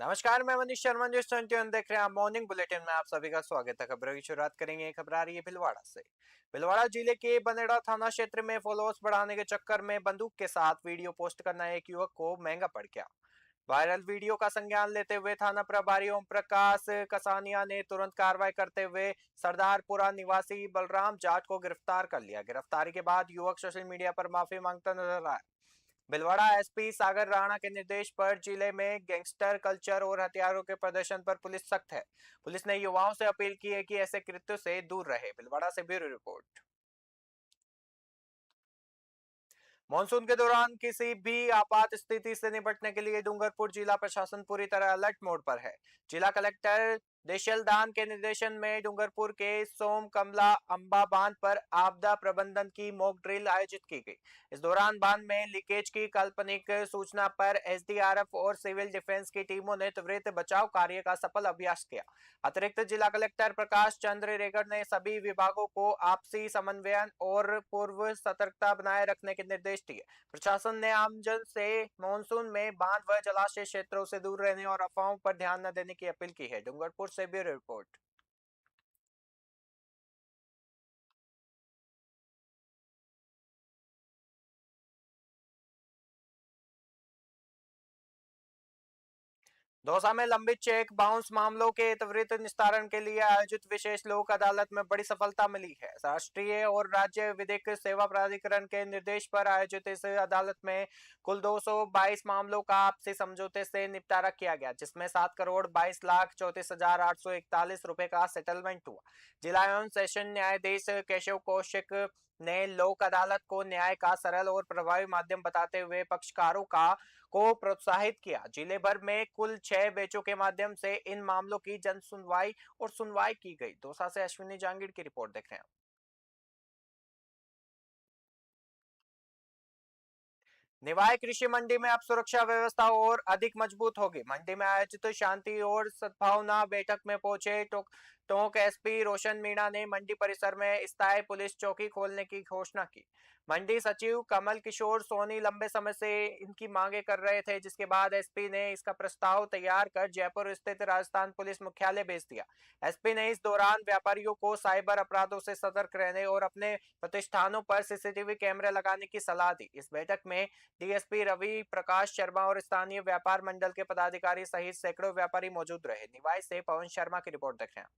नमस्कार, मैं मनीष शर्मा जो देख रहे हैं आप मॉर्निंग बुलेटिन में आप सभी का स्वागत है। खबरों की शुरुआत करेंगे। खबर आ रही है भिलवाड़ा से। भिलवाड़ा जिले के बनेड़ा थाना क्षेत्र में फॉलोअर्स बढ़ाने के चक्कर में बंदूक के साथ वीडियो पोस्ट करना एक युवक को महंगा पड़ गया। वायरल वीडियो का संज्ञान लेते हुए थाना प्रभारी ओम प्रकाश कसानिया ने तुरंत कार्रवाई करते हुए सरदारपुरा निवासी बलराम जाट को गिरफ्तार कर लिया। गिरफ्तारी के बाद युवक सोशल मीडिया पर माफी मांगता नजर आया। भिलवाड़ा एसपी सागर राणा के निर्देश पर जिले में गैंगस्टर कल्चर और हथियारों के प्रदर्शन पर पुलिस सख्त है। पुलिस ने युवाओं से अपील की है कि ऐसे कृत्यों से दूर रहे। भिलवाड़ा से ब्यूरो रिपोर्ट। मानसून के दौरान किसी भी आपात स्थिति से निपटने के लिए डूंगरपुर जिला प्रशासन पूरी तरह अलर्ट मोड पर है। जिला कलेक्टर देशलदान के निर्देशन में डूंगरपुर के सोम कमला अंबा बांध पर आपदा प्रबंधन की मॉक ड्रिल आयोजित की गई। इस दौरान बांध में लीकेज की काल्पनिक सूचना पर एसडीआरएफ और सिविल डिफेंस की टीमों ने त्वरित बचाव कार्य का सफल अभ्यास किया। अतिरिक्त जिला कलेक्टर प्रकाश चंद्र रेगर ने सभी विभागों को आपसी समन्वयन और पूर्व सतर्कता बनाए रखने के निर्देश दिए। प्रशासन ने आमजन से मानसून में बांध व जलाशय क्षेत्रों से दूर रहने और अफवाहों पर ध्यान न देने की अपील की है। डूंगरपुर से ब्यूरो रिपोर्ट। दौसा में लंबित चेक बाउंस मामलों के त्वरित निस्तारण के लिए आयोजित विशेष लोक अदालत में बड़ी सफलता मिली है। राष्ट्रीय और राज्य विधिक सेवा प्राधिकरण के निर्देश पर आयोजित इस अदालत में कुल 222 मामलों का आपसी समझौते से निपटारा किया गया, जिसमें 7 करोड़ 22 लाख 34,841 रुपए का सेटलमेंट हुआ। जिला एवं सेशन न्यायाधीश केशव कौशिक ने लोक अदालत को न्याय का सरल और प्रभावी माध्यम बताते हुए पक्षकारों को प्रोत्साहित किया। जिले भर में कुल 6 बेंचों के माध्यम से इन मामलों की जन सुनवाई और सुनवाई की गई। दौसा से अश्विनी जांगीर की रिपोर्ट देख रहे हैं। निवाय कृषि मंडी में अब सुरक्षा व्यवस्था और अधिक मजबूत होगी। मंडी में आयोजित शांति और सद्भावना बैठक में पहुंचे टोंक एसपी रोशन मीणा ने मंडी परिसर में स्थायी पुलिस चौकी खोलने की घोषणा की। मंडी सचिव कमल किशोर सोनी लंबे समय से इनकी मांगे कर रहे थे, जिसके बाद एसपी ने इसका प्रस्ताव तैयार कर जयपुर स्थित राजस्थान पुलिस मुख्यालय भेज दिया। एसपी ने इस दौरान व्यापारियों को साइबर अपराधों से सतर्क रहने और अपने प्रतिष्ठानों पर सीसीटीवी कैमरे लगाने की सलाह दी। इस बैठक में डीएसपी रवि प्रकाश शर्मा और स्थानीय व्यापार मंडल के पदाधिकारी सहित सैकड़ों व्यापारी मौजूद रहे। निवाई से पवन शर्मा की रिपोर्ट देख रहे हैं।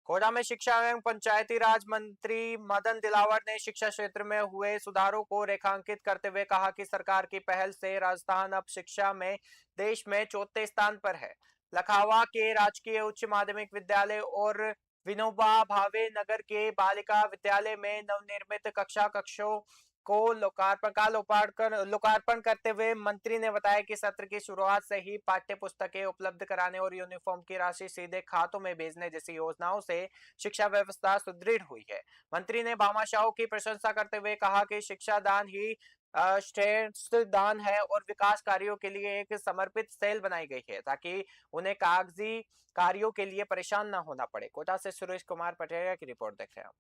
कोटा में शिक्षा एवं पंचायती राज मंत्री मदन दिलावर ने शिक्षा क्षेत्र में हुए सुधारों को रेखांकित करते हुए कहा कि सरकार की पहल से राजस्थान अब शिक्षा में देश में चौथे स्थान पर है। लखावा के राजकीय उच्च माध्यमिक विद्यालय और विनोबा भावे नगर के बालिका विद्यालय में नवनिर्मित कक्षा कक्षों को लोकार्पण करते हुए मंत्री ने बताया कि सत्र की शुरुआत से ही पाठ्य पुस्तकें उपलब्ध कराने और यूनिफॉर्म की राशि सीधे खातों में भेजने जैसी योजनाओं से शिक्षा व्यवस्था सुदृढ़ हुई है। मंत्री ने भामाशाहों की प्रशंसा करते हुए कहा कि शिक्षा दान ही श्रेष्ठ दान है और विकास कार्यों के लिए एक समर्पित सेल बनाई गई है, ताकि उन्हें कागजी कार्यों के लिए परेशान न होना पड़े। कोटा से सुरेश कुमार पटेरिया की रिपोर्ट देख रहे हैं।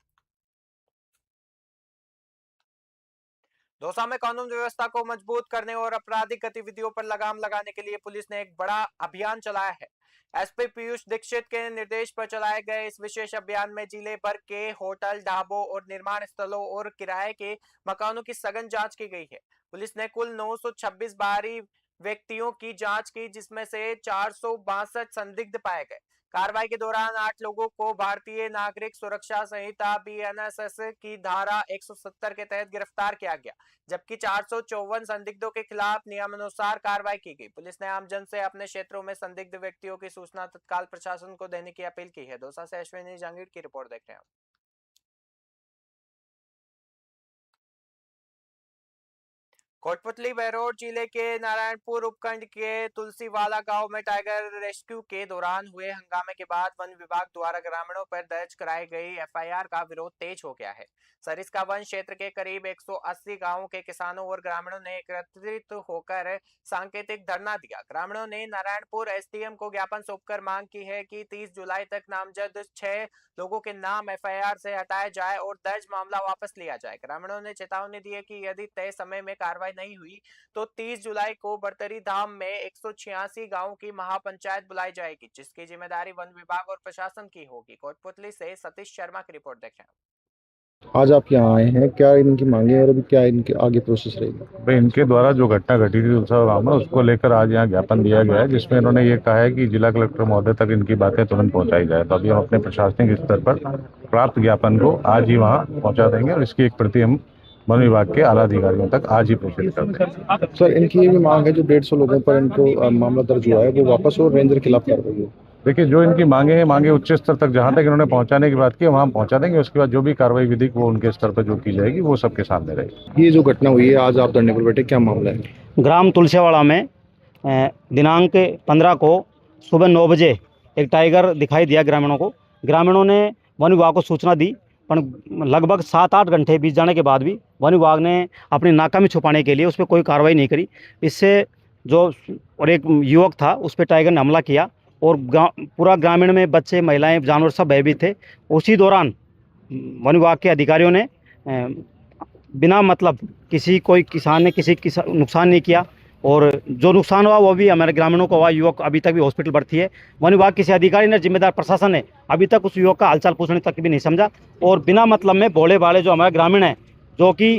दौसा में कानून व्यवस्था को मजबूत करने और आपराधिक गतिविधियों पर लगाम लगाने के लिए पुलिस ने एक बड़ा अभियान चलाया है। एसपी पीयूष दीक्षित के निर्देश पर चलाए गए इस विशेष अभियान में जिले भर के होटल, ढाबों और निर्माण स्थलों और किराए के मकानों की सघन जांच की गई है। पुलिस ने कुल 926 बाहरी व्यक्तियों की जांच की, जिसमें से 462 संदिग्ध पाए गए। कार्रवाई के दौरान 8 लोगों को भारतीय नागरिक सुरक्षा संहिता बीएनएसएस की धारा 170 के तहत गिरफ्तार किया गया, जबकि 454 संदिग्धों के खिलाफ नियमानुसार कार्रवाई की गई। पुलिस ने आमजन से अपने क्षेत्रों में संदिग्ध व्यक्तियों की सूचना तत्काल प्रशासन को देने की अपील की है। दौसा से अश्विनी जहांगीर की रिपोर्ट देख रहे हैं। कोटपुतली बहरोड जिले के नारायणपुर उपखंड के तुलसीवाला गांव में टाइगर रेस्क्यू के दौरान हुए हंगामे के बाद वन विभाग द्वारा ग्रामीणों पर दर्ज कराई गई एफआईआर का विरोध तेज हो गया है। सरिस्का वन क्षेत्र के करीब 180 गांवों के किसानों और ग्रामीणों ने एकत्रित होकर सांकेतिक धरना दिया। ग्रामीणों ने नारायणपुर एसडीएम को ज्ञापन सौंपकर मांग की है कि 30 जुलाई तक नामजद 6 लोगों के नाम एफआईआर से हटाए जाए और दर्ज मामला वापस लिया जाए। ग्रामीणों ने चेतावनी दी है कि यदि तय समय में कार्रवाई नहीं हुई तो 30 जुलाई को बरतरी धाम में 186 गांवों की महापंचायत बुलाई जाएगी, जिसकी जिम्मेदारी वन विभाग और प्रशासन की होगी। कोटपुतली से सतीश शर्मा की रिपोर्ट देखें। आज आप यहाँ आए हैं, क्या इनकी मांगे हैं और अभी क्या इनके आगे प्रोसेस रहेगी? भाई, इनके द्वारा जो घटना घटी थी दूसरा गांव में, उसको लेकर आज यहाँ ज्ञापन दिया गया है, जिसमें इन्होंने ये कहा है कि जिला कलेक्टर महोदय तक इनकी बातें तुरंत पहुंचाई जाए। तो अभी हम अपने प्रशासनिक स्तर पर प्राप्त ज्ञापन को आज ही वहाँ पहुंचा देंगे और इसकी एक प्रति हम वन विभाग के आला अधिकारियों तक आज ही प्रेषित कर देंगे। सर, इनकी ये भी मांग है जो 150 लोगों पर इनको मामला दर्ज हुआ है वो वापस हो, रेंजर के खिलाफ कार्रवाई हो। देखिए, जो इनकी मांगे हैं, मांगे उच्च स्तर तक जहां तक इन्होंने पहुंचाने की बात की वहां पहुंचा देंगे। उसके बाद जो भी कार्रवाई विधिक वो उनके स्तर पर जो की जाएगी वो सबके सामने रहेगी। ये जो घटना हुई है, आज आप धरने पर बैठे, क्या मामला है? ग्राम तुलसीवाड़ा में दिनांक 15 को सुबह 9 बजे एक टाइगर दिखाई दिया ग्रामीणों को। ग्रामीणों ने वन विभाग को सूचना दी, पर लगभग 7-8 घंटे बीत जाने के बाद भी वन विभाग ने अपनी नाकामी छुपाने के लिए उस पर कोई कार्रवाई नहीं करी। इससे जो और एक युवक था उस पर टाइगर ने हमला किया और पूरा ग्रामीण में बच्चे, महिलाएं, जानवर सब भयभीत थे। उसी दौरान वन विभाग के अधिकारियों ने बिना मतलब कोई किसान ने नुकसान नहीं किया, और जो नुकसान हुआ वो भी हमारे ग्रामीणों को हुआ। युवक अभी तक भी हॉस्पिटल भर्ती है। वन विभाग किसी अधिकारी ने, जिम्मेदार प्रशासन ने अभी तक उस युवक का हालचाल पूछने तक भी नहीं समझा, और बिना मतलब में भोले भाले जो हमारे ग्रामीण हैं, जो कि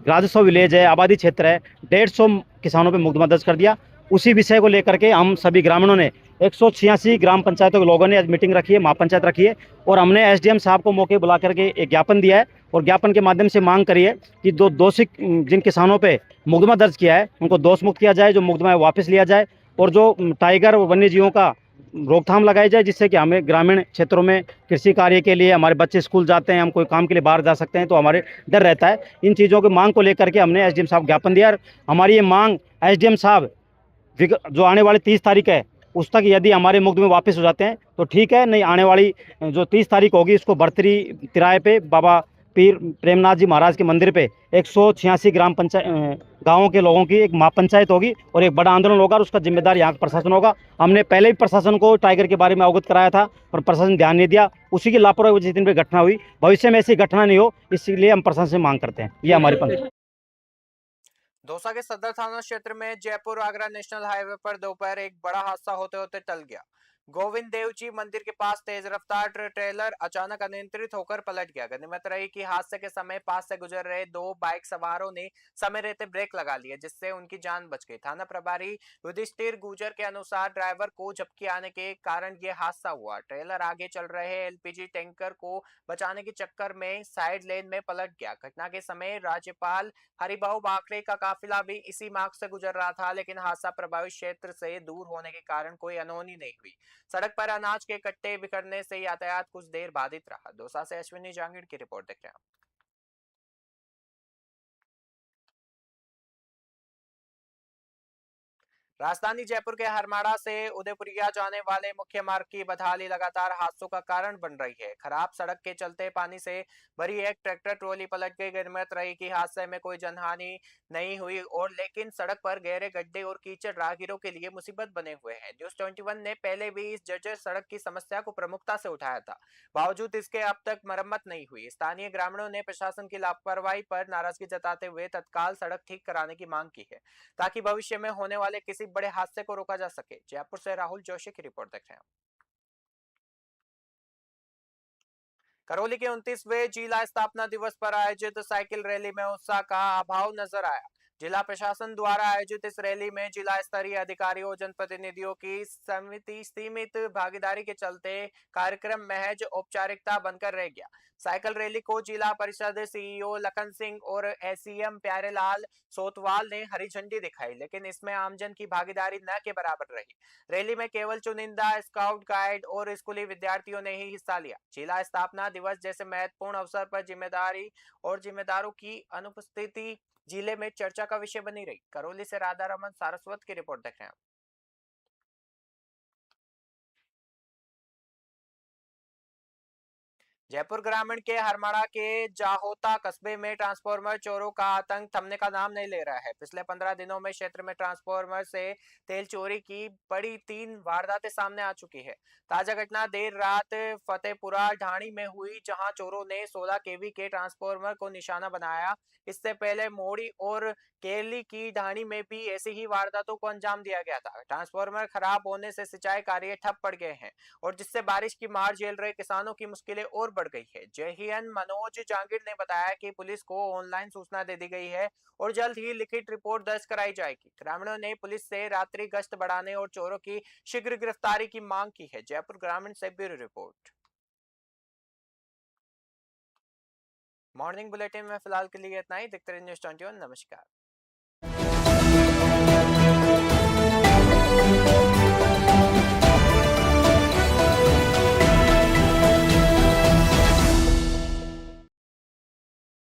राजस्व विलेज है, आबादी क्षेत्र है, 150 किसानों पर मुकदमा दर्ज कर दिया। उसी विषय को लेकर के हम सभी ग्रामीणों ने 186 ग्राम पंचायतों के लोगों ने आज मीटिंग रखी है, महापंचायत रखी है, और हमने एसडीएम साहब को मौके बुला करके एक ज्ञापन दिया है और ज्ञापन के माध्यम से मांग करी है कि दो दोषी जिन किसानों पे मुकदमा दर्ज किया है उनको दोष मुक्त किया जाए, जो मुकदमा है वापस लिया जाए, और जो टाइगर वन्य जीवों का रोकथाम लगाई जाए, जिससे कि हमें ग्रामीण क्षेत्रों में कृषि कार्य के लिए, हमारे बच्चे स्कूल जाते हैं, हम कोई काम के लिए बाहर जा सकते हैं तो हमारे डर रहता है। इन चीज़ों की मांग को लेकर के हमने एसडीएम साहब ज्ञापन दिया, और हमारी ये मांग एसडीएम साहब जो आने वाली 30 तारीख है उस तक यदि हमारे मुकदमे वापस हो जाते हैं तो ठीक है, नहीं आने वाली जो 30 तारीख होगी इसको बरतरी तिराए पे बाबा पीर प्रेमनाथ जी महाराज के मंदिर पे 186 ग्राम पंचायत गाँवों के लोगों की एक महापंचायत होगी और एक बड़ा आंदोलन होगा, और उसका जिम्मेदार यहाँ का प्रशासन होगा। हमने पहले भी प्रशासन को टाइगर के बारे में अवगत कराया था पर प्रशासन ध्यान नहीं दिया। उसी की लापरवाही जिस दिन पे घटना हुई, भविष्य में ऐसी घटना नहीं हो, इसलिए हम प्रशासन से मांग करते हैं। ये हमारी पंच। दौसा के सदर थाना क्षेत्र में जयपुर आगरा नेशनल हाईवे पर दोपहर एक बड़ा हादसा होते होते टल गया। गोविंद देव जी मंदिर के पास तेज रफ्तार ट्रेलर अचानक अनियंत्रित होकर पलट गया। गनीमत रही कि हादसे के समय पास से गुजर रहे 2 बाइक सवारों ने समय रहते ब्रेक लगा लिए, जिससे उनकी जान बच गई। थाना प्रभारी युधिष्ठिर गुर्जर के अनुसार ड्राइवर को झपकी आने के कारण यह हादसा हुआ। ट्रेलर आगे चल रहे एलपीजी टैंकर को बचाने के चक्कर में साइड लेन में पलट गया। घटना के समय राज्यपाल हरिभाऊ बाकरे का काफिला भी इसी मार्ग से गुजर रहा था, लेकिन हादसा प्रभावित क्षेत्र से दूर होने के कारण कोई अनहोनी नहीं हुई। सड़क पर अनाज के कट्टे बिखरने से यातायात कुछ देर बाधित रहा। दौसा से अश्विनी जांगीड़ की रिपोर्ट देख रहे हैं। राजधानी जयपुर के हरमाड़ा से उदयपुरिया जाने वाले मुख्य मार्ग की बदहाली लगातार हादसों का कारण बन रही है। खराब सड़क के चलते पानी से भरी एक ट्रैक्टर ट्रॉली पलट गई। गनीमत रही कि हादसे में कोई जनहानि नहीं हुई, और लेकिन सड़क पर गहरे गड्ढे और कीचड़ राहगीरों के लिए मुसीबत बने हुए हैं। न्यूज 21 ने पहले भी इस जर्जर सड़क की समस्या को प्रमुखता से उठाया था, बावजूद इसके अब तक मरम्मत नहीं हुई। स्थानीय ग्रामीणों ने प्रशासन की लापरवाही पर नाराजगी जताते हुए तत्काल सड़क ठीक कराने की मांग की है, ताकि भविष्य में होने वाले किसी बड़े हादसे को रोका जा सके। जयपुर से राहुल जोशी की रिपोर्ट देख रहे हैं। करौली के 29वें जिला स्थापना दिवस पर आयोजित साइकिल रैली में उत्साह का अभाव नजर आया। जिला प्रशासन द्वारा आयोजित इस रैली में जिला स्तरीय अधिकारियों, जनप्रतिनिधियों की समिति सीमित भागीदारी के चलते कार्यक्रम महज औपचारिकता बनकर रह गया। साइकिल रैली को जिला परिषद सीईओ लखन सिंह और एसईएम प्यारेलाल सोतवाल ने हरी झंडी दिखाई, लेकिन इसमें आमजन की भागीदारी न के बराबर रही। रैली में केवल चुनिंदा स्काउट गाइड और स्कूली विद्यार्थियों ने ही हिस्सा लिया। जिला स्थापना दिवस जैसे महत्वपूर्ण अवसर पर जिम्मेदारी और जिम्मेदारों की अनुपस्थिति जिले में चर्चा का विषय बनी रही। करौली से राधा रमन सारस्वत की रिपोर्ट देख रहे हैं। जयपुर ग्रामीण के हरमाड़ा के जाहोता कस्बे में ट्रांसफार्मर चोरों का आतंक थमने का नाम नहीं ले रहा है। पिछले 15 दिनों में क्षेत्र में ट्रांसफार्मर से तेल चोरी की बड़ी 3 वारदातें सामने आ चुकी है। ताजा घटना देर रात फतेहपुरा ढाणी में हुई, जहां चोरों ने 16 केवी के ट्रांसफार्मर को निशाना बनाया। इससे पहले मोड़ी और केरली की ढाणी में भी ऐसी ही वारदातों को अंजाम दिया गया था। ट्रांसफार्मर खराब होने से सिंचाई कार्य ठप पड़ गए हैं और जिससे बारिश की मार झेल रहे किसानों की मुश्किलें और बढ़ गई है। जयहिंद मनोज जांगिड़ ने बताया कि पुलिस को ऑनलाइन सूचना दे दी गई है और जल्द ही लिखित रिपोर्ट दर्ज कराई जाएगी। ग्रामीणों ने पुलिस से रात्रि गश्त बढ़ाने और चोरों की शीघ्र गिरफ्तारी की मांग की है। जयपुर ग्रामीण से ब्यूरो रिपोर्ट। मॉर्निंग बुलेटिन में फिलहाल के लिए इतना ही। देखते रहिए न्यूज़ 21। नमस्कार।